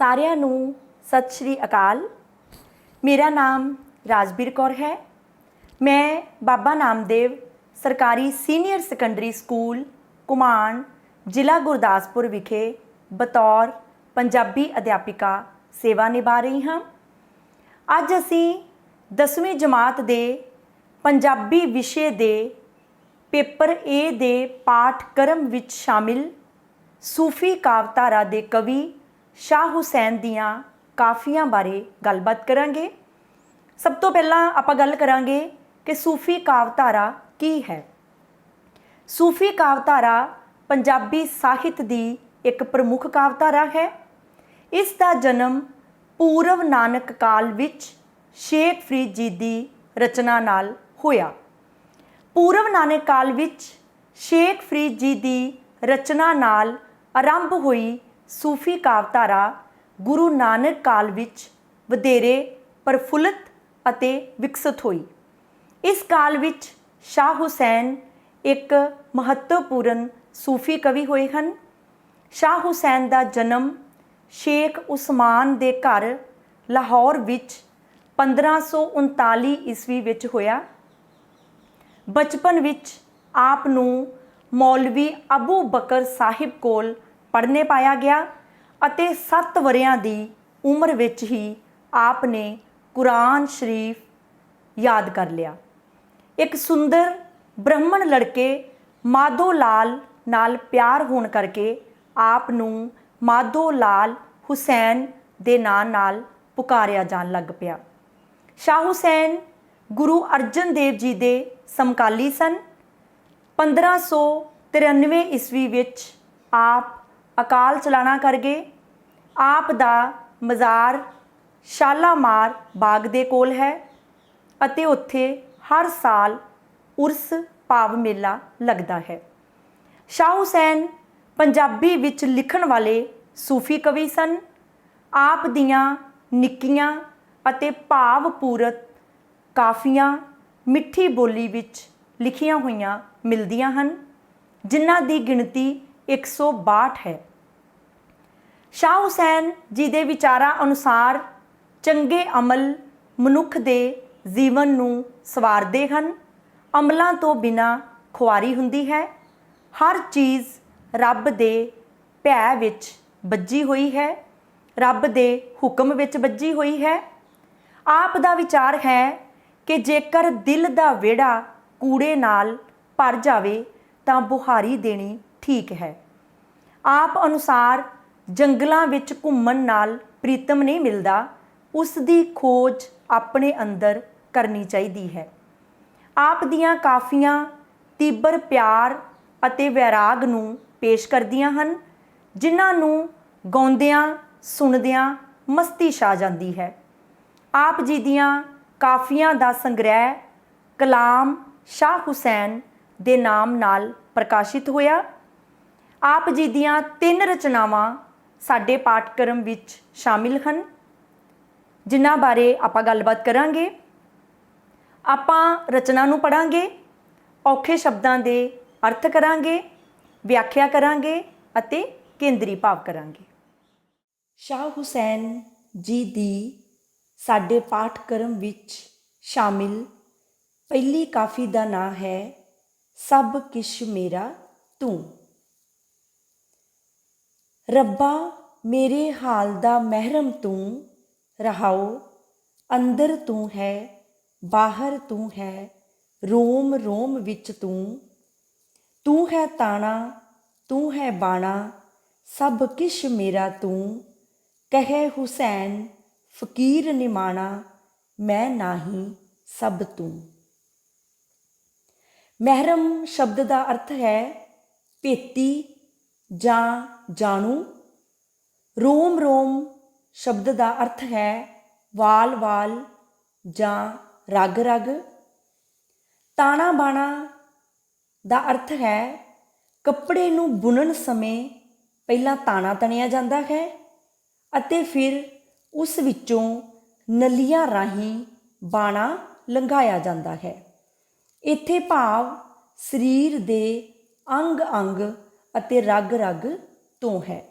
ਸਾਰਿਆਂ ਨੂੰ ਸਤਿ ਸ਼੍ਰੀ ਅਕਾਲ। ਮੇਰਾ ਨਾਮ ਰਾਜਬੀਰ ਕੌਰ ਹੈ। ਮੈਂ ਬਾਬਾ ਨਾਮਦੇਵ ਸਰਕਾਰੀ ਸੀਨੀਅਰ ਸੈਕੰਡਰੀ ਸਕੂਲ ਘੁਮਾਣ ਜ਼ਿਲ੍ਹਾ ਗੁਰਦਾਸਪੁਰ ਵਿਖੇ ਬਤੌਰ ਪੰਜਾਬੀ ਅਧਿਆਪਿਕਾ ਸੇਵਾ ਨਿਭਾ ਰਹੀ ਹਾਂ। ਅੱਜ ਅਸੀਂ 10ਵੀਂ ਜਮਾਤ ਦੇ ਪੰਜਾਬੀ ਵਿਸ਼ੇ ਦੇ ਪੇਪਰ A ਦੇ ਪਾਠਕ੍ਰਮ ਵਿੱਚ ਸ਼ਾਮਿਲ ਸੂਫੀ ਕਾਵਧਾਰਾ ਦੇ ਕਵੀ ਸ਼ਾਹ ਹੁਸੈਨ ਦੀਆਂ ਕਾਫੀਆਂ ਬਾਰੇ ਗੱਲਬਾਤ ਕਰਾਂਗੇ। ਸਭ ਤੋਂ ਪਹਿਲਾਂ ਆਪਾਂ ਗੱਲ ਕਰਾਂਗੇ ਕਿ ਸੂਫੀ ਕਾਵਧਾਰਾ ਕੀ ਹੈ। ਸੂਫੀ ਕਾਵਧਾਰਾ ਪੰਜਾਬੀ ਸਾਹਿਤ ਦੀ ਇੱਕ ਪ੍ਰਮੁੱਖ ਕਾਵਧਾਰਾ ਹੈ। ਇਸ ਦਾ ਜਨਮ ਪੂਰਵ ਨਾਨਕ ਕਾਲ ਵਿੱਚ ਸ਼ੇਖ ਫਰੀਦ ਜੀ ਦੀ ਰਚਨਾ ਨਾਲ ਹੋਇਆ। ਪੂਰਵ ਨਾਨਕ ਕਾਲ ਵਿੱਚ ਸ਼ੇਖ ਫਰੀਦ ਜੀ ਦੀ ਰਚਨਾ ਨਾਲ ਆਰੰਭ ਹੋਈ ਸੂਫੀ ਕਾਵਧਾਰਾ ਗੁਰੂ ਨਾਨਕ ਕਾਲ ਵਿੱਚ ਵਧੇਰੇ ਪ੍ਰਫੁੱਲਤ ਅਤੇ ਵਿਕਸਿਤ ਹੋਈ। ਇਸ ਕਾਲ ਵਿੱਚ ਸ਼ਾਹ ਹੁਸੈਨ ਇੱਕ ਮਹੱਤਵਪੂਰਨ ਸੂਫੀ ਕਵੀ ਹੋਏ ਹਨ। ਸ਼ਾਹ ਹੁਸੈਨ ਦਾ ਜਨਮ ਸ਼ੇਖ ਉਸਮਾਨ ਦੇ ਘਰ ਲਾਹੌਰ ਵਿੱਚ 1539 ਈਸਵੀ ਵਿੱਚ ਹੋਇਆ। ਬਚਪਨ ਵਿੱਚ ਆਪ ਨੂੰ ਮੌਲਵੀ ਅਬੂ ਬਕਰ ਸਾਹਿਬ ਕੋਲ ਪੜ੍ਹਨੇ ਪਾਇਆ ਗਿਆ ਅਤੇ 7 ਵਰ੍ਹਿਆਂ ਦੀ ਉਮਰ ਵਿੱਚ ਹੀ ਆਪ ਨੇ ਕੁਰਾਨ ਸ਼ਰੀਫ ਯਾਦ ਕਰ ਲਿਆ। ਇੱਕ ਸੁੰਦਰ ਬ੍ਰਾਹਮਣ ਲੜਕੇ ਮਾਧੋ ਲਾਲ ਨਾਲ ਪਿਆਰ ਹੋਣ ਕਰਕੇ ਆਪ ਨੂੰ ਮਾਧੋ ਲਾਲ ਹੁਸੈਨ ਦੇ ਨਾਂ ਨਾਲ ਪੁਕਾਰਿਆ ਜਾਣ ਲੱਗ ਪਿਆ। ਸ਼ਾਹ ਹੁਸੈਨ ਗੁਰੂ ਅਰਜਨ ਦੇਵ ਜੀ ਦੇ ਸਮਕਾਲੀ ਸਨ। 1593 ਈਸਵੀ ਵਿੱਚ ਆਪ ਅਕਾਲ ਚਲਾਣਾ ਕਰ ਗਏ। ਆਪ ਦਾ ਮਜ਼ਾਰ ਸ਼ਾਲਾਮਾਰ ਬਾਗ ਦੇ ਕੋਲ ਹੈ ਅਤੇ ਉੱਥੇ ਹਰ ਸਾਲ ਉਰਸ ਭਾਵ ਮੇਲਾ ਲੱਗਦਾ ਹੈ। ਸ਼ਾਹ ਹੁਸੈਨ ਪੰਜਾਬੀ ਵਿੱਚ ਲਿਖਣ ਵਾਲੇ ਸੂਫੀ ਕਵੀ ਸਨ। ਆਪ ਦੀਆਂ ਨਿੱਕੀਆਂ ਅਤੇ ਭਾਵਪੂਰਤ ਕਾਫੀਆਂ ਮਿੱਠੀ ਬੋਲੀ ਵਿੱਚ ਲਿਖੀਆਂ ਹੋਈਆਂ ਮਿਲਦੀਆਂ ਹਨ, ਜਿਨ੍ਹਾਂ ਦੀ ਗਿਣਤੀ 162 ਹੈ। ਸ਼ਾਹ ਹੁਸੈਨ ਜੀ ਦੇ ਵਿਚਾਰਾਂ ਅਨੁਸਾਰ ਚੰਗੇ ਅਮਲ ਮਨੁੱਖ ਦੇ ਜੀਵਨ ਨੂੰ ਸਵਾਰਦੇ ਹਨ। ਅਮਲਾਂ ਤੋਂ ਬਿਨਾਂ ਖੁਆਰੀ ਹੁੰਦੀ ਹੈ। ਹਰ ਚੀਜ਼ ਰੱਬ ਦੇ ਭੈ ਵਿੱਚ ਬੱਝੀ ਹੋਈ ਹੈ, ਰੱਬ ਦੇ ਹੁਕਮ ਵਿੱਚ ਬੱਝੀ ਹੋਈ ਹੈ। ਆਪ ਦਾ ਵਿਚਾਰ ਹੈ ਕਿ ਜੇਕਰ ਦਿਲ ਦਾ ਵਿਹੜਾ ਕੂੜੇ ਨਾਲ ਭਰ ਜਾਵੇ ਤਾਂ ਬੁਹਾਰੀ ਦੇਣੀ ਠੀਕ ਹੈ। ਆਪ ਅਨੁਸਾਰ ਜੰਗਲਾਂ ਵਿੱਚ ਘੁੰਮਣ ਨਾਲ ਪ੍ਰੀਤਮ ਨਹੀਂ ਮਿਲਦਾ, ਉਸ ਦੀ ਖੋਜ ਆਪਣੇ ਅੰਦਰ ਕਰਨੀ ਚਾਹੀਦੀ ਹੈ। ਆਪ ਦੀਆਂ ਕਾਫੀਆਂ ਤੀਬਰ ਪਿਆਰ ਅਤੇ ਵੈਰਾਗ ਨੂੰ ਪੇਸ਼ ਕਰਦੀਆਂ ਹਨ, ਜਿਨ੍ਹਾਂ ਨੂੰ ਗਾਉਂਦਿਆਂ ਸੁਣਦਿਆਂ ਮਸਤੀ ਛਾ ਜਾਂਦੀ ਹੈ। ਆਪ ਜੀ ਦੀਆਂ ਕਾਫੀਆਂ ਦਾ ਸੰਗ੍ਰਹਿ ਕਲਾਮ ਸ਼ਾਹ ਹੁਸੈਨ ਦੇ ਨਾਮ ਨਾਲ ਪ੍ਰਕਾਸ਼ਿਤ ਹੋਇਆ। ਆਪ ਜੀ ਦੀਆਂ 3 ਰਚਨਾਵਾਂ ਸਾਡੇ ਪਾਠਕ੍ਰਮ ਵਿੱਚ ਸ਼ਾਮਿਲ ਹਨ, ਜਿਨ੍ਹਾਂ ਬਾਰੇ ਆਪਾਂ ਗੱਲਬਾਤ ਕਰਾਂਗੇ। ਆਪਾਂ ਰਚਨਾ ਨੂੰ ਪੜ੍ਹਾਂਗੇ, ਔਖੇ ਸ਼ਬਦਾਂ ਦੇ ਅਰਥ ਕਰਾਂਗੇ, ਵਿਆਖਿਆ ਕਰਾਂਗੇ ਅਤੇ ਕੇਂਦਰੀ ਭਾਵ ਕਰਾਂਗੇ। ਸ਼ਾਹ ਹੁਸੈਨ ਜੀ ਦੀ ਸਾਡੇ ਪਾਠਕ੍ਰਮ ਵਿੱਚ ਸ਼ਾਮਿਲ ਪਹਿਲੀ ਕਾਫੀ ਦਾ ਨਾਂ ਹੈ ਸਭ ਕਿਛ ਮੇਰਾ ਤੂੰ। ਰੱਬਾ ਮੇਰੇ ਹਾਲ ਦਾ ਮਹਿਰਮ ਤੂੰ, ਰਹਾਓ ਅੰਦਰ ਤੂੰ ਹੈ ਬਾਹਰ ਤੂੰ ਹੈ, ਰੋਮ ਰੋਮ ਵਿੱਚ ਤੂੰ। ਤੂੰ ਹੈ ਤਾਣਾ ਤੂੰ ਹੈ ਬਾਣਾ, ਸਭ ਕਿਛ ਮੇਰਾ ਤੂੰ। ਕਹੇ ਹੁਸੈਨ ਫਕੀਰ ਨਿਮਾਣਾ, ਮੈਂ ਨਾਹੀਂ ਸਭ ਤੂੰ। ਮਹਿਰਮ ਸ਼ਬਦ ਦਾ ਅਰਥ ਹੈ ਭੇਤੀ ਜਾਂ ਜਾਣੂ। ਰੋਮ ਰੋਮ ਸ਼ਬਦ ਦਾ ਅਰਥ ਹੈ ਵਾਲ ਵਾਲ ਜਾਂ ਰਗ ਰਗ। ਤਾਣਾ ਬਾਣਾ ਦਾ ਅਰਥ ਹੈ ਕੱਪੜੇ ਨੂੰ ਬੁਣਨ ਸਮੇਂ ਪਹਿਲਾਂ ਤਾਣਾ ਤਣਿਆ ਜਾਂਦਾ ਹੈ ਅਤੇ ਫਿਰ ਉਸ ਵਿੱਚੋਂ ਨਲੀਆਂ ਰਾਹੀਂ ਬਾਣਾ ਲੰਘਾਇਆ ਜਾਂਦਾ ਹੈ। ਇੱਥੇ ਭਾਵ ਸਰੀਰ ਦੇ ਅੰਗ ਅੰਗ ਅਤੇ ਰਗ ਰਗ ਤੋਂ ਹੈ।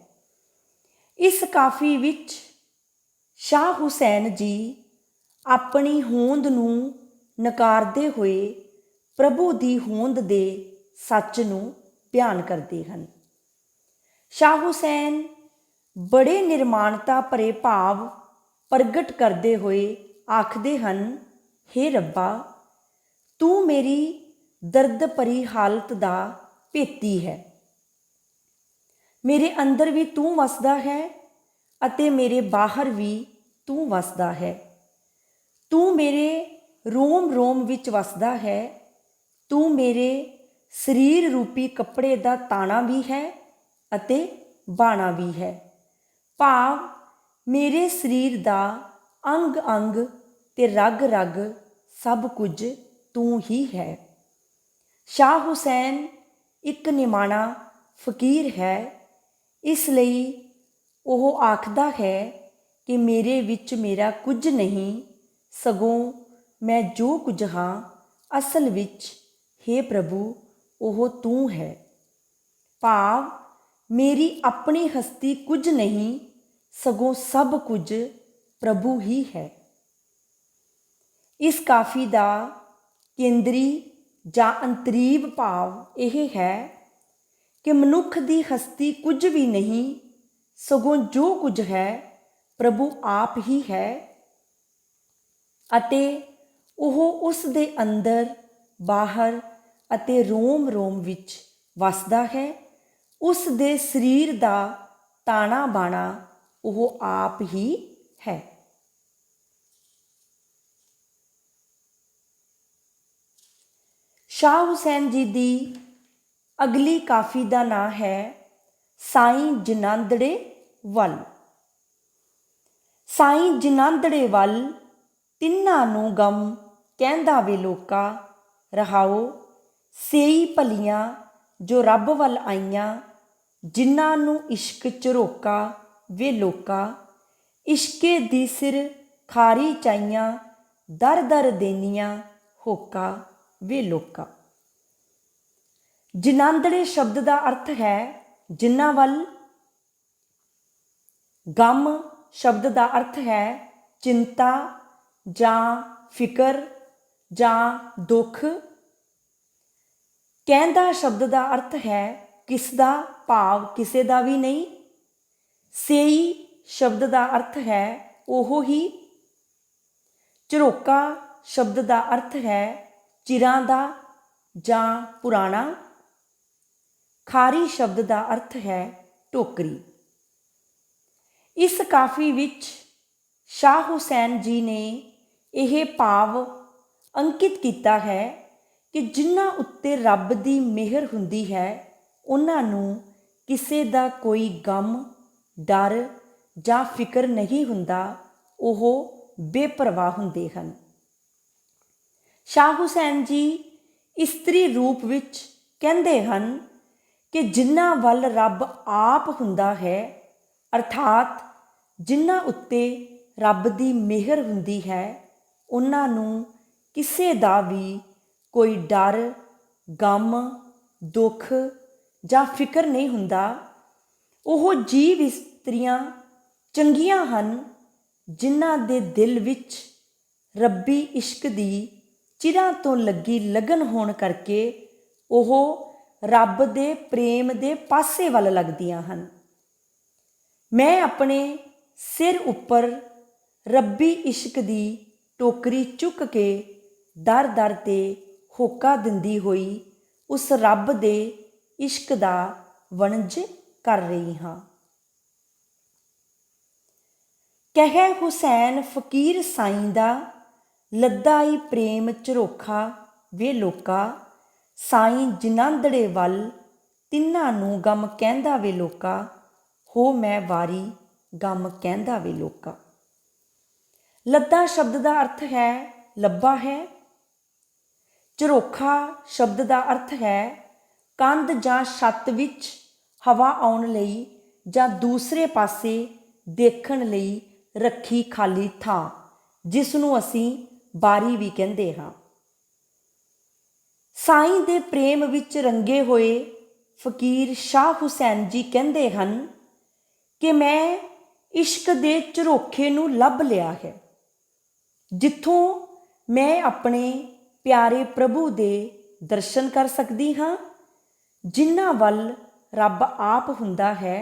ਇਸ ਕਾਫੀ ਵਿੱਚ ਸ਼ਾਹ ਹੁਸੈਨ ਜੀ ਆਪਣੀ ਹੋਂਦ ਨੂੰ ਨਕਾਰਦੇ ਹੋਏ ਪ੍ਰਭੂ ਦੀ ਹੋਂਦ ਦੇ ਸੱਚ ਨੂੰ ਬਿਆਨ ਕਰਦੇ ਹਨ। ਸ਼ਾਹ ਹੁਸੈਨ ਬੜੇ ਨਿਰਮਾਣਤਾ ਭਰੇ ਭਾਵ ਪ੍ਰਗਟ ਕਰਦੇ ਹੋਏ ਆਖਦੇ ਹਨ, ਹੇ ਰੱਬਾ, ਤੂੰ ਮੇਰੀ ਦਰਦ ਭਰੀ ਹਾਲਤ ਦਾ ਭੇਤੀ ਹੈ। ਮੇਰੇ ਅੰਦਰ ਵੀ ਤੂੰ ਵਸਦਾ ਹੈ ਅਤੇ ਮੇਰੇ ਬਾਹਰ ਵੀ ਤੂੰ ਵਸਦਾ ਹੈ। ਤੂੰ ਮੇਰੇ ਰੋਮ ਰੋਮ ਵਿੱਚ ਵਸਦਾ ਹੈ। ਤੂੰ ਮੇਰੇ ਸਰੀਰ ਰੂਪੀ ਕੱਪੜੇ ਦਾ ਤਾਣਾ ਵੀ ਹੈ ਅਤੇ ਬਾਣਾ ਵੀ ਹੈ। ਭਾਵ ਮੇਰੇ ਸਰੀਰ ਦਾ ਅੰਗ ਅੰਗ ਤੇ ਰਗ ਰਗ ਸਭ ਕੁਝ ਤੂੰ ਹੀ ਹੈ। ਸ਼ਾਹ ਹੁਸੈਨ ਇੱਕ ਨਿਮਾਣਾ ਫਕੀਰ ਹੈ। ਇਸ ਲਈ ਉਹ ਆਖਦਾ ਹੈ ਕਿ ਮੇਰੇ ਵਿੱਚ ਮੇਰਾ ਕੁਝ ਨਹੀਂ, ਸਗੋਂ ਮੈਂ ਜੋ ਕੁਝ ਹਾਂ ਅਸਲ ਵਿੱਚ, ਹੇ ਪ੍ਰਭੂ, ਉਹ ਤੂੰ ਹੈ। ਭਾਵ ਮੇਰੀ ਆਪਣੀ ਹਸਤੀ ਕੁਝ ਨਹੀਂ, ਸਗੋਂ ਸਭ ਕੁਝ ਪ੍ਰਭੂ ਹੀ ਹੈ। ਇਸ ਕਾਫੀ ਦਾ ਕੇਂਦਰੀ ਜਾਂ ਅੰਤਰੀਵ ਭਾਵ ਇਹ ਹੈ ਕਿ ਮਨੁੱਖ ਦੀ ਹਸਤੀ ਕੁਝ ਵੀ ਨਹੀਂ, ਸਗੋਂ ਜੋ ਕੁਝ ਹੈ ਪ੍ਰਭੂ ਆਪ ਹੀ ਹੈ ਅਤੇ ਉਹ ਉਸ ਦੇ ਅੰਦਰ ਬਾਹਰ ਅਤੇ ਰੋਮ ਰੋਮ ਵਿੱਚ ਵਸਦਾ ਹੈ। ਉਸ ਦੇ ਸਰੀਰ ਦਾ ਤਾਣਾ ਬਾਣਾ ਉਹ ਆਪ ਹੀ ਹੈ। ਸ਼ਾਹ ਹੁਸੈਨ ਜੀ ਦੀ ਅਗਲੀ ਕਾਫੀ ਦਾ ਨਾਂ ਹੈ ਸਾਈਂ ਜਨਾਂਦੜੇ ਵੱਲ। ਸਾਈਂ ਜਨਾਂਦੜੇ ਵੱਲ ਤਿੰਨਾਂ ਨੂੰ ਗਮ ਕਹਿੰਦਾ ਵੇ ਲੋਕਾ, ਰਹਾਓ ਸੇਈ ਭਲੀਆਂ ਜੋ ਰੱਬ ਵੱਲ ਆਈਆਂ, ਜਿਨ੍ਹਾਂ ਨੂੰ ਇਸ਼ਕ ਝਰੋਕਾ ਵੇ ਲੋਕਾ, ਇਸ਼ਕੇ ਦੀ ਸਿਰ ਖਾਰੀ ਚਾਈਆਂ, ਦਰ ਦਰ ਦੇਨੀਆਂ ਹੋਕਾ ਵੇ ਲੋਕਾ। ਜਨਾਂਦੜੇ ਸ਼ਬਦ ਦਾ ਅਰਥ ਹੈ ਜਿਨ੍ਹਾਂ ਵੱਲ। ਗਮ ਸ਼ਬਦ ਦਾ ਅਰਥ ਹੈ ਚਿੰਤਾ ਜਾਂ ਫਿਕਰ ਜਾਂ ਦੁੱਖ। ਕਹਿੰਦਾ ਸ਼ਬਦ ਦਾ ਅਰਥ ਹੈ ਕਿਸ ਦਾ, ਭਾਵ ਕਿਸੇ ਦਾ ਵੀ ਨਹੀਂ। ਸੇਈ ਸ਼ਬਦ ਦਾ ਅਰਥ ਹੈ ਉਹ ਹੀ। ਝਰੋਕਾ ਸ਼ਬਦ ਦਾ ਅਰਥ ਹੈ ਚਿਰਾਂ ਦਾ ਜਾਂ ਪੁਰਾਣਾ। ਖਾਰੀ ਸ਼ਬਦ ਦਾ ਅਰਥ ਹੈ ਟੋਕਰੀ। ਇਸ ਕਾਫੀ ਵਿੱਚ ਸ਼ਾਹ ਹੁਸੈਨ ਜੀ ਨੇ ਇਹ ਭਾਵ ਅੰਕਿਤ ਕੀਤਾ ਹੈ ਕਿ ਜਿਨ੍ਹਾਂ ਉੱਤੇ ਰੱਬ ਦੀ ਮਿਹਰ ਹੁੰਦੀ ਹੈ ਉਹਨਾਂ ਨੂੰ ਕਿਸੇ ਦਾ ਕੋਈ ਗਮ, ਡਰ ਜਾਂ ਫਿਕਰ ਨਹੀਂ ਹੁੰਦਾ, ਉਹ ਬੇਪਰਵਾਹ ਹੁੰਦੇ ਹਨ। ਸ਼ਾਹ ਹੁਸੈਨ ਜੀ ਇਸਤਰੀ ਰੂਪ ਵਿੱਚ ਕਹਿੰਦੇ ਹਨ ਕਿ ਜਿਨ੍ਹਾਂ ਵੱਲ ਰੱਬ ਆਪ ਹੁੰਦਾ ਹੈ, ਅਰਥਾਤ ਜਿਨ੍ਹਾਂ ਉੱਤੇ ਰੱਬ ਦੀ ਮਿਹਰ ਹੁੰਦੀ ਹੈ, ਉਹਨਾਂ ਨੂੰ ਕਿਸੇ ਦਾ ਵੀ ਕੋਈ ਡਰ, ਗਮ, ਦੁੱਖ ਜਾਂ ਫਿਕਰ ਨਹੀਂ ਹੁੰਦਾ। ਉਹ ਜੀਵ ਇਸਤਰੀਆਂ ਚੰਗੀਆਂ ਹਨ ਜਿਨ੍ਹਾਂ ਦੇ ਦਿਲ ਵਿੱਚ ਰੱਬੀ ਇਸ਼ਕ ਦੀ ਚਿਰਾਂ ਤੋਂ ਲੱਗੀ ਲਗਨ ਹੋਣ ਕਰਕੇ ਉਹ ਰੱਬ ਦੇ ਪ੍ਰੇਮ ਦੇ ਪਾਸੇ ਵੱਲ ਲੱਗਦੀਆਂ ਹਨ। ਮੈਂ ਆਪਣੇ ਸਿਰ ਉੱਪਰ ਰੱਬੀ ਇਸ਼ਕ ਦੀ ਟੋਕਰੀ ਚੁੱਕ ਕੇ ਦਰ ਦਰ ਤੇ ਹੋਕਾ ਦਿੰਦੀ ਹੋਈ ਉਸ ਰੱਬ ਦੇ ਇਸ਼ਕ ਦਾ ਵਣਜ ਕਰ ਰਹੀ ਹਾਂ। ਕਹਿ ਹੁਸੈਨ ਫਕੀਰ ਸਾਈਂ ਦਾ, ਲੱਦਾ ਈ ਪ੍ਰੇਮ ਝਰੋਖਾ ਵੇ ਲੋਕਾ, ਸਾਈਂ ਜਨਾਂਦੜੇ ਵੱਲ ਤਿੰਨਾਂ ਨੂੰ ਗਮ ਕਹਿੰਦਾ ਵੇ ਲੋਕਾ, ਹੋ ਮੈਂ ਵਾਰੀ ਗਮ ਕਹਿੰਦਾ ਵੇ ਲੋਕਾ। ਲੱਦਾ ਸ਼ਬਦ ਦਾ ਅਰਥ ਹੈ ਲੱਭਾ ਹੈ। ਝਰੋਖਾ ਸ਼ਬਦ ਦਾ ਅਰਥ ਹੈ ਕੰਧ ਜਾਂ ਛੱਤ ਵਿੱਚ ਹਵਾ ਆਉਣ ਲਈ ਜਾਂ ਦੂਸਰੇ ਪਾਸੇ ਦੇਖਣ ਲਈ ਰੱਖੀ ਖਾਲੀ ਥਾਂ, ਜਿਸ ਨੂੰ ਅਸੀਂ ਬਾਰੀ ਵੀ ਕਹਿੰਦੇ ਹਾਂ। ਸਾਈਂ ਦੇ ਪ੍ਰੇਮ ਵਿੱਚ ਰੰਗੇ ਹੋਏ ਫਕੀਰ ਸ਼ਾਹ ਹੁਸੈਨ ਜੀ ਕਹਿੰਦੇ ਹਨ ਕਿ ਮੈਂ ਇਸ਼ਕ ਦੇ ਝਰੋਖੇ ਨੂੰ ਲੱਭ ਲਿਆ ਹੈ, ਜਿੱਥੋਂ ਮੈਂ ਆਪਣੇ ਪਿਆਰੇ ਪ੍ਰਭੂ ਦੇ ਦਰਸ਼ਨ ਕਰ ਸਕਦੀ ਹਾਂ, ਜਿਨ੍ਹਾਂ ਵੱਲ ਰੱਬ ਆਪ ਹੁੰਦਾ ਹੈ,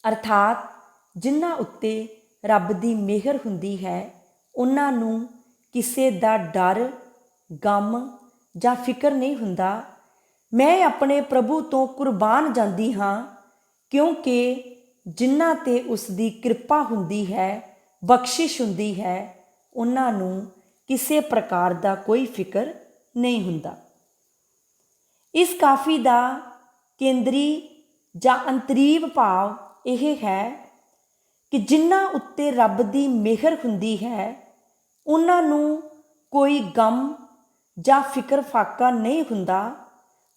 ਅਰਥਾਤ ਜਿਨ੍ਹਾਂ ਉੱਤੇ ਰੱਬ ਦੀ ਮਿਹਰ ਹੁੰਦੀ ਹੈ। ਉਹਨਾਂ ਨੂੰ ਕਿਸੇ ਦਾ ਡਰ, ਗਮ ਜਾਂ ਫਿਕਰ ਨਹੀਂ ਹੁੰਦਾ। ਮੈਂ ਆਪਣੇ ਪ੍ਰਭੂ ਤੋਂ ਕੁਰਬਾਨ ਜਾਂਦੀ ਹਾਂ, ਕਿਉਂਕਿ ਜਿਨ੍ਹਾਂ 'ਤੇ ਉਸ ਦੀ ਕਿਰਪਾ ਹੁੰਦੀ ਹੈ, ਬਖਸ਼ਿਸ਼ ਹੁੰਦੀ ਹੈ, ਉਹਨਾਂ ਨੂੰ ਕਿਸੇ ਪ੍ਰਕਾਰ ਦਾ ਕੋਈ ਫਿਕਰ ਨਹੀਂ ਹੁੰਦਾ। ਇਸ ਕਾਫੀ ਦਾ ਕੇਂਦਰੀ ਜਾਂ ਅੰਤਰੀਵ ਭਾਵ ਇਹ ਹੈ ਕਿ ਜਿਨ੍ਹਾਂ ਉੱਤੇ ਰੱਬ ਦੀ ਮਿਹਰ ਹੁੰਦੀ ਹੈ, ਉਹਨਾਂ ਨੂੰ ਕੋਈ ਗਮ ਜਾਂ ਫਿਕਰ ਫਾਕਾ ਨਹੀਂ ਹੁੰਦਾ,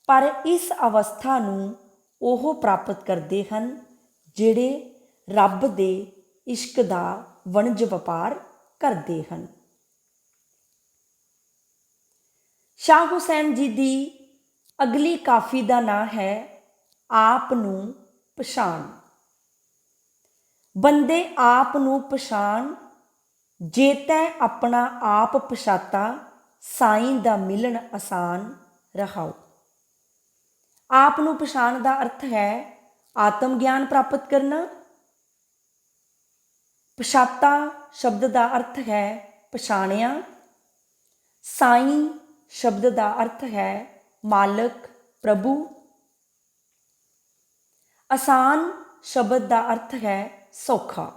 ਪਰ ਇਸ ਅਵਸਥਾ ਨੂੰ ਉਹ ਪ੍ਰਾਪਤ ਕਰਦੇ ਹਨ ਜਿਹੜੇ ਰੱਬ ਦੇ ਇਸ਼ਕ ਦਾ ਵਣਜ ਵਪਾਰ ਕਰਦੇ ਹਨ। ਸ਼ਾਹ ਹੁਸੈਨ ਜੀ ਦੀ ਅਗਲੀ ਕਾਫੀ ਦਾ ਨਾਂ ਹੈ ਆਪ ਨੂੰ ਪਛਾਣ। ਬੰਦੇ ਆਪ ਨੂੰ ਪਛਾਣ, ਜੇ ਤੈਂ ਆਪਣਾ ਆਪ ਪਛਾਤਾ, ਸਾਈਂ ਦਾ ਮਿਲਣ ਆਸਾਨ ਰਹਾਓ। ਆਪ ਨੂੰ ਪਛਾਣ ਦਾ ਅਰਥ ਹੈ ਆਤਮ ਗਿਆਨ ਪ੍ਰਾਪਤ ਕਰਨਾ। ਪਛਾਤਾ ਸ਼ਬਦ ਦਾ ਅਰਥ ਹੈ ਪਛਾਣਿਆ। ਸਾਈਂ ਸ਼ਬਦ ਦਾ ਅਰਥ ਹੈ ਮਾਲਕ, ਪ੍ਰਭੂ। ਆਸਾਨ ਸ਼ਬਦ ਦਾ ਅਰਥ ਹੈ ਸੌਖਾ।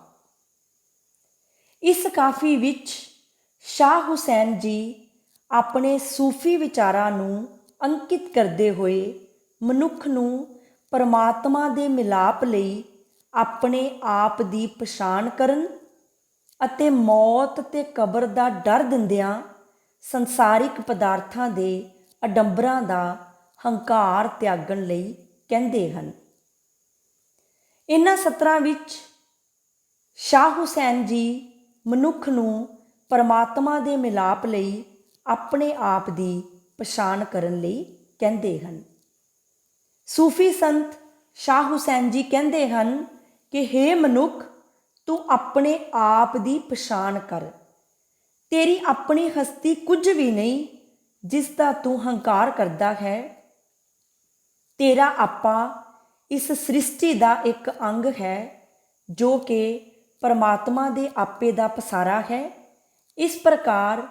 ਇਸ ਕਾਫੀ ਵਿੱਚ ਸ਼ਾਹ ਹੁਸੈਨ ਜੀ ਆਪਣੇ ਸੂਫੀ ਵਿਚਾਰਾਂ ਨੂੰ ਅੰਕਿਤ ਕਰਦੇ ਹੋਏ ਮਨੁੱਖ ਨੂੰ ਪਰਮਾਤਮਾ ਦੇ ਮਿਲਾਪ ਲਈ ਆਪਣੇ ਆਪ ਦੀ ਪਛਾਣ ਕਰਨ ਅਤੇ ਮੌਤ ਤੇ ਕਬਰ ਦਾ ਡਰ ਦਿੰਦਿਆਂ ਸੰਸਾਰਿਕ ਪਦਾਰਥਾਂ ਦੇ ਅਡੰਬਰਾਂ ਦਾ ਹੰਕਾਰ ਤਿਆਗਣ ਲਈ ਕਹਿੰਦੇ ਹਨ। ਇਹਨਾਂ ਸਤਰਾਂ ਵਿੱਚ ਸ਼ਾਹ ਹੁਸੈਨ ਜੀ ਮਨੁੱਖ ਨੂੰ ਪਰਮਾਤਮਾ ਦੇ ਮਿਲਾਪ ਲਈ ਆਪਣੇ ਆਪ ਦੀ ਪਛਾਣ ਕਰਨ ਲਈ ਕਹਿੰਦੇ ਹਨ। ਸੂਫੀ ਸੰਤ ਸ਼ਾਹ ਹੁਸੈਨ ਜੀ ਕਹਿੰਦੇ ਹਨ ਕਿ ਹੇ ਮਨੁੱਖ, ਤੂੰ ਆਪਣੇ ਆਪ ਦੀ ਪਛਾਣ ਕਰ। ਤੇਰੀ ਆਪਣੀ ਹਸਤੀ ਕੁਝ ਵੀ ਨਹੀਂ ਜਿਸ ਦਾ ਤੂੰ ਹੰਕਾਰ ਕਰਦਾ ਹੈ। ਤੇਰਾ ਆਪਾ ਇਸ ਸ੍ਰਿਸ਼ਟੀ ਦਾ ਇੱਕ ਅੰਗ ਹੈ ਜੋ ਕਿ ਪਰਮਾਤਮਾ ਦੇ ਆਪੇ ਦਾ ਪਸਾਰਾ ਹੈ। ਇਸ ਪ੍ਰਕਾਰ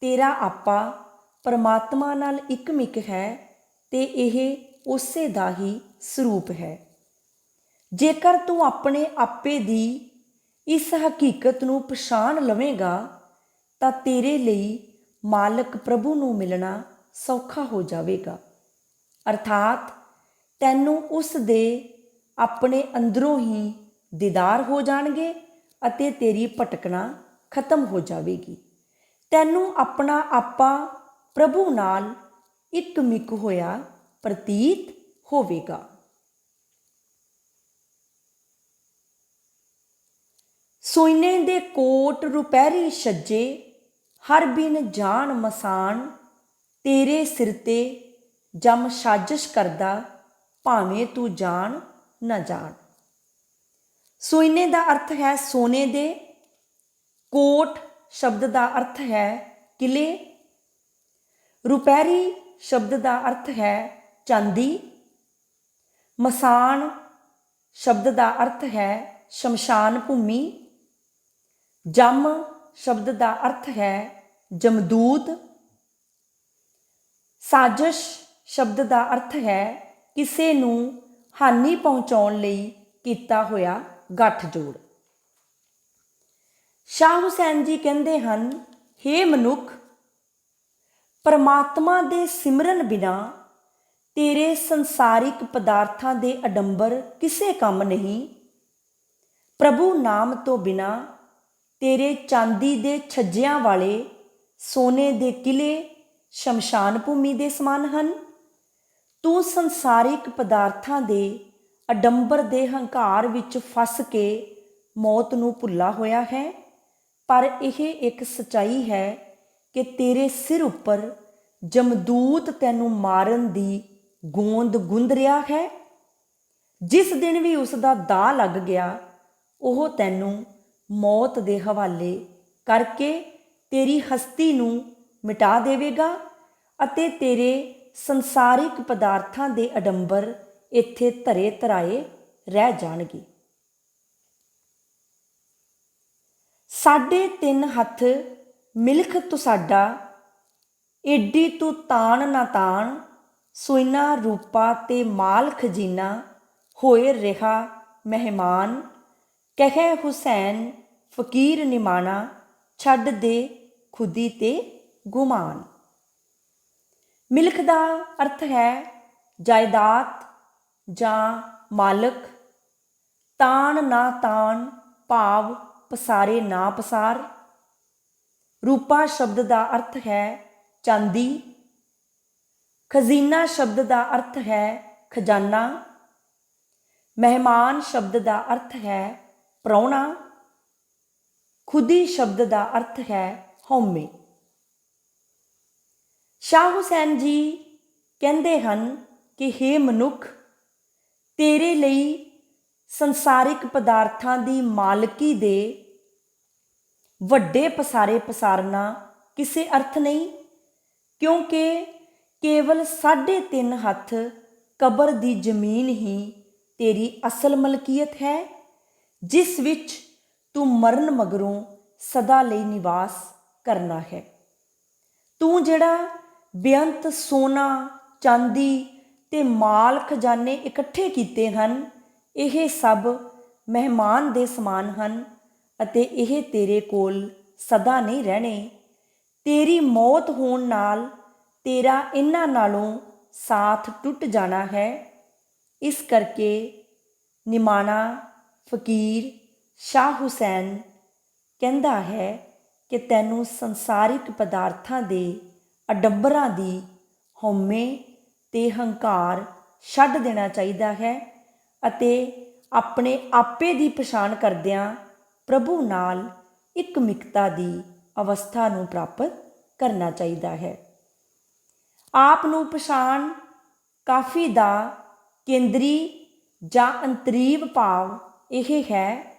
ਤੇਰਾ ਆਪਾ ਪਰਮਾਤਮਾ ਨਾਲ ਇਕਮਿਕ ਹੈ ਤੇ ਇਹ ਉਸੇ ਦਾ ਹੀ ਸਰੂਪ ਹੈ। ਜੇਕਰ ਤੂੰ ਆਪਣੇ ਆਪੇ ਦੀ ਇਸ ਹਕੀਕਤ ਨੂੰ ਪਛਾਣ ਲਵੇਂਗਾ ਤਾਂ ਤੇਰੇ ਲਈ ਮਾਲਕ ਪ੍ਰਭੂ ਨੂੰ ਮਿਲਣਾ ਸੌਖਾ ਹੋ ਜਾਵੇਗਾ, ਅਰਥਾਤ ਤੈਨੂੰ ਉਸ ਦੇ ਆਪਣੇ ਅੰਦਰੋਂ ਹੀ ਦੀਦਾਰ ਹੋ ਜਾਣਗੇ ਅਤੇ ਤੇਰੀ ਭਟਕਣਾ ਖਤਮ ਹੋ ਜਾਵੇਗੀ। ਤੈਨੂੰ ਆਪਣਾ ਆਪਾ ਪ੍ਰਭੂ ਨਾਲ ਇਕਮਿਕ ਹੋਇਆ ਪ੍ਰਤੀਤ ਹੋਵੇਗਾ। ਸੋਇਨੇ ਦੇ ਕੋਟ ਰੁਪਹਿਰੀ ਛੱਜੇ, ਹਰ ਬਿਨ ਜਾਣ ਮਸਾਨ, ਤੇਰੇ ਸਿਰ ਤੇ ਜਮ ਸਾਜ਼ਿਸ਼ ਕਰਦਾ, ਭਾਵੇਂ ਤੂੰ ਜਾਣ ਨਾ ਜਾਣ। ਸੋਇਨੇ ਦਾ ਅਰਥ ਹੈ ਸੋਨੇ ਦੇ। ਕੋਟ ਸ਼ਬਦ ਦਾ ਅਰਥ ਹੈ ਕਿਲੇ। ਰੁਪਹਿਰੀ ਸ਼ਬਦ ਦਾ ਅਰਥ ਹੈ ਚਾਂਦੀ। ਮਸਾਨ ਸ਼ਬਦ ਦਾ ਅਰਥ ਹੈ ਸ਼ਮਸ਼ਾਨ ਭੂਮੀ। ਜਮ ਸ਼ਬਦ ਦਾ ਅਰਥ ਹੈ ਜਮਦੂਤ। ਸਾਜ਼ਿਸ਼ ਸ਼ਬਦ ਦਾ ਅਰਥ ਹੈ ਕਿਸੇ ਨੂੰ ਹਾਨੀ ਪਹੁੰਚਾਉਣ ਲਈ ਕੀਤਾ ਹੋਇਆ ਗੱਠਜੋੜ। ਸ਼ਾਹ ਹੁਸੈਨ ਜੀ ਕਹਿੰਦੇ ਹਨ, ਹੇ ਮਨੁੱਖ, ਪਰਮਾਤਮਾ ਦੇ ਸਿਮਰਨ ਬਿਨਾਂ ਤੇਰੇ ਸੰਸਾਰਿਕ ਪਦਾਰਥਾਂ ਦੇ ਅਡੰਬਰ ਕਿਸੇ ਕੰਮ ਨਹੀਂ। ਪ੍ਰਭੂ ਨਾਮ ਤੋਂ ਬਿਨਾਂ ਤੇਰੇ ਚਾਂਦੀ ਦੇ ਛੱਜਿਆਂ ਵਾਲੇ ਸੋਨੇ ਦੇ ਕਿਲੇ ਸ਼ਮਸ਼ਾਨ ਭੂਮੀ ਦੇ ਸਮਾਨ ਹਨ। ਤੂੰ ਸੰਸਾਰਿਕ ਪਦਾਰਥਾਂ ਦੇ ਅਡੰਬਰ ਦੇ ਹੰਕਾਰ ਵਿੱਚ ਫਸ ਕੇ ਮੌਤ ਨੂੰ ਭੁੱਲਾ ਹੋਇਆ ਹੈ, ਪਰ ਇਹ ਇੱਕ ਸੱਚਾਈ ਹੈ ਕਿ ਤੇਰੇ ਸਿਰ ਉੱਪਰ ਜਮਦੂਤ ਤੈਨੂੰ ਮਾਰਨ ਦੀ ਗੋਂਦ ਗੁੰਦ ਰਿਹਾ ਹੈ। ਜਿਸ ਦਿਨ ਵੀ ਉਸ ਦਾ ਦਾਅ ਲੱਗ ਗਿਆ, ਉਹ ਤੈਨੂੰ ਮੌਤ ਦੇ ਹਵਾਲੇ ਕਰਕੇ ਤੇਰੀ ਹਸਤੀ ਨੂੰ ਮਿਟਾ ਦੇਵੇਗਾ ਅਤੇ ਤੇਰੇ ਸੰਸਾਰਿਕ ਪਦਾਰਥਾਂ ਦੇ ਅਡੰਬਰ ਇੱਥੇ ਧਰੇ ਧਰਾਏ ਰਹਿ ਜਾਣਗੇ। 3.5 ਹੱਥ ਮਿਲਖ ਤੁਸਾਡਾ, ਏਡੀ ਤੂੰ ਤਾਣ ਨਾ ਤਾਣ, ਸੋਇਨਾ ਰੂਪਾ ਤੇ ਮਾਲ ਖਜ਼ੀਨਾ, ਹੋਏ ਰਿਹਾ ਮਹਿਮਾਨ, ਕਹੇ ਹੁਸੈਨ ਫਕੀਰ ਨਿਮਾਣਾ, ਛੱਡ ਦੇ ਖੁਦੀ ਤੇ ਗੁਮਾਨ। ਮਿਲਖ ਦਾ ਅਰਥ ਹੈ ਜਾਇਦਾਦ ਜਾਂ ਮਾਲਕ। ਤਾਣ ਨਾ ਤਾਣ ਭਾਵ ਪਸਾਰੇ ਨਾ ਪਸਾਰ। ਰੂਪਾ ਸ਼ਬਦ ਦਾ ਅਰਥ ਹੈ ਚਾਂਦੀ। ਖਜ਼ੀਨਾ ਸ਼ਬਦ ਦਾ ਅਰਥ ਹੈ ਖਜ਼ਾਨਾ। ਮਹਿਮਾਨ ਸ਼ਬਦ ਦਾ ਅਰਥ ਹੈ ਪ੍ਰਾਹੁਣਾ। ਖੁਦੀ ਸ਼ਬਦ ਦਾ ਅਰਥ ਹੈ ਹਉਮੈ। ਸ਼ਾਹ ਹੁਸੈਨ ਜੀ ਕਹਿੰਦੇ ਹਨ ਕਿ ਹੇ ਮਨੁੱਖ, ਤੇਰੇ ਲਈ ਸੰਸਾਰਿਕ ਪਦਾਰਥਾਂ ਦੀ ਮਾਲਕੀ ਦੇ ਵੱਡੇ ਪਸਾਰੇ ਪਸਾਰਨਾ ਕਿਸੇ ਅਰਥ ਨਹੀਂ, ਕਿਉਂਕਿ ਕੇਵਲ 3.5 ਹੱਥ ਕਬਰ ਦੀ ਜ਼ਮੀਨ ਹੀ ਤੇਰੀ ਅਸਲ ਮਲਕੀਅਤ ਹੈ, ਜਿਸ ਵਿੱਚ ਤੂੰ ਮਰਨ ਮਗਰੋਂ ਸਦਾ ਲਈ ਨਿਵਾਸ ਕਰਨਾ ਹੈ। ਤੂੰ ਜਿਹੜਾ ਬੇਅੰਤ ਸੋਨਾ, ਚਾਂਦੀ ਤੇ ਮਾਲ ਖਜ਼ਾਨੇ ਇਕੱਠੇ ਕੀਤੇ ਹਨ, ਇਹ ਸਭ ਮਹਿਮਾਨ ਦੇ ਸਮਾਨ ਹਨ ਅਤੇ ਇਹ ਤੇਰੇ ਕੋਲ ਸਦਾ ਨਹੀਂ ਰਹਿਣੇ। ਤੇਰੀ ਮੌਤ ਹੋਣ ਨਾਲ ਤੇਰਾ ਇਹਨਾਂ ਨਾਲੋਂ ਸਾਥ ਟੁੱਟ ਜਾਣਾ ਹੈ। ਇਸ ਕਰਕੇ ਨਿਮਾਣਾ ਫਕੀਰ ਸ਼ਾਹ ਹੁਸੈਨ ਕਹਿੰਦਾ ਹੈ ਕਿ ਤੈਨੂੰ ਸੰਸਾਰਿਕ ਪਦਾਰਥਾਂ ਦੇ ਅਡੰਬਰਾਂ ਦੀ ਹਉਮੈ ਤੇ ਹੰਕਾਰ ਛੱਡ ਦੇਣਾ ਚਾਹੀਦਾ ਹੈ ਅਤੇ ਆਪਣੇ ਆਪੇ ਦੀ ਪਛਾਣ ਕਰਦਿਆਂ ਪ੍ਰਭੂ ਨਾਲ ਇਕਮਿਕਤਾ ਦੀ ਅਵਸਥਾ ਨੂੰ ਪ੍ਰਾਪਤ ਕਰਨਾ ਚਾਹੀਦਾ ਹੈ। ਆਪ ਨੂੰ ਪਛਾਣ ਕਾਫੀ ਦਾ ਕੇਂਦਰੀ ਜਾਂ ਅੰਤਰੀਵ ਭਾਵ ਇਹ ਹੈ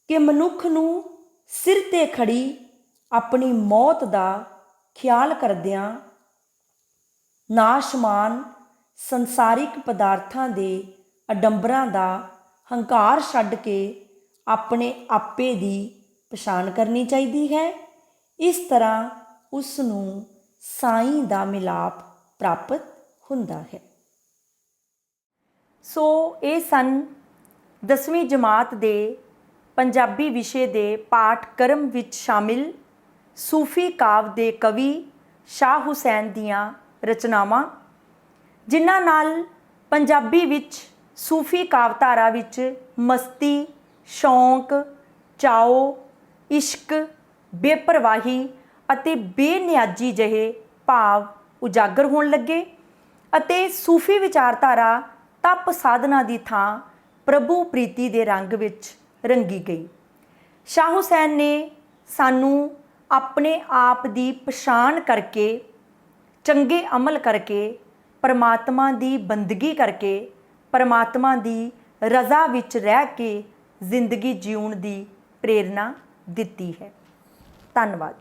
ਕਿ ਮਨੁੱਖ ਨੂੰ ਸਿਰ 'ਤੇ ਖੜੀ ਆਪਣੀ ਮੌਤ ਦਾ ਖਿਆਲ ਕਰਦਿਆਂ ਨਾਸ਼ਮਾਨ ਸੰਸਾਰਿਕ ਪਦਾਰਥਾਂ ਦੇ ਅਡੰਬਰਾਂ ਦਾ ਹੰਕਾਰ ਛੱਡ ਕੇ ਆਪਣੇ ਆਪੇ ਦੀ ਪਛਾਣ ਕਰਨੀ ਚਾਹੀਦੀ ਹੈ। ਇਸ ਤਰ੍ਹਾਂ ਉਸ ਨੂੰ ਸਾਈਂ ਦਾ ਮਿਲਾਪ ਪ੍ਰਾਪਤ ਹੁੰਦਾ ਹੈ। ਸੋ ਇਹ ਸਨ 10ਵੀਂ ਜਮਾਤ ਦੇ ਪੰਜਾਬੀ ਵਿਸ਼ੇ ਦੇ ਪਾਠਕ੍ਰਮ ਵਿੱਚ ਸ਼ਾਮਿਲ ਸੂਫੀ ਕਾਵਿ ਦੇ ਕਵੀ ਸ਼ਾਹ ਹੁਸੈਨ ਦੀਆਂ ਰਚਨਾਵਾਂ, ਜਿਨ੍ਹਾਂ ਨਾਲ ਪੰਜਾਬੀ ਵਿੱਚ ਸੂਫੀ ਕਾਵਿਧਾਰਾ ਵਿੱਚ ਮਸਤੀ, ਸ਼ੌਂਕ, ਚਾਓ, ਇਸ਼ਕ, ਬੇਪਰਵਾਹੀ ਅਤੇ ਬੇਨਿਆਜ਼ੀ ਜਿਹੇ ਭਾਵ ਉਜਾਗਰ ਹੋਣ ਲੱਗੇ ਅਤੇ ਸੂਫੀ ਵਿਚਾਰਧਾਰਾ ਤਪ ਸਾਧਨਾ ਦੀ ਥਾਂ ਪ੍ਰਭੂ ਪ੍ਰੀਤੀ ਦੇ ਰੰਗ ਵਿੱਚ ਰੰਗੀ ਗਈ। ਸ਼ਾਹ ਹੁਸੈਨ ਨੇ ਸਾਨੂੰ ਆਪਣੇ ਆਪ ਦੀ ਪਛਾਣ ਕਰਕੇ, ਚੰਗੇ ਅਮਲ ਕਰਕੇ, ਪਰਮਾਤਮਾ ਦੀ ਬੰਦਗੀ ਕਰਕੇ, ਪਰਮਾਤਮਾ ਦੀ ਰਜ਼ਾ ਵਿੱਚ ਰਹਿ ਕੇ ਜ਼ਿੰਦਗੀ ਜਿਉਣ ਦੀ ਪ੍ਰੇਰਨਾ ਦਿੱਤੀ ਹੈ। ਧੰਨਵਾਦ।